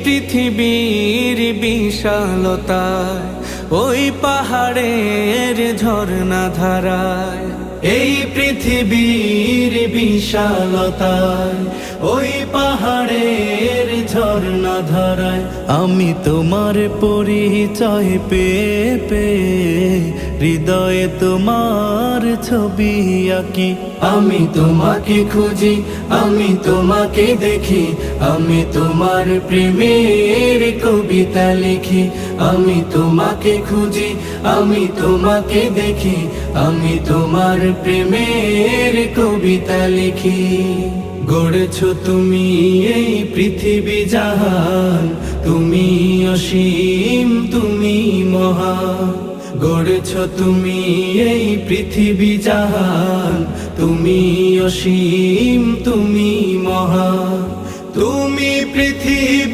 পৃথিবীর বিশালতায়, ওই পাহাড়ের ঝর্ণা ধারায়, এই পৃথিবীর বিশালতায়, ওই পাহাড়ের ঝর্ণা ধারায় আমি তোমার পরিচয় পেয়ে পেয়ে হৃদয়ে তোমার ছবি আঁকি। আমি তোমাকে খুঁজি, আমি তোমাকে দেখি, আমি তোমার প্রেমের কবিতা লিখি। আমি তোমাকে খুঁজি, আমি তোমাকে দেখি, আমি তোমার প্রেমের কবিতা লিখি। গড়েছো তুমি এই পৃথিবী জাহান, তুমি অসীম, তুমি মহান। গড়েছো তুমি এই পৃথিবী জাহান, তুমি অসীম, তুমি মহান। তুমি পৃথিবী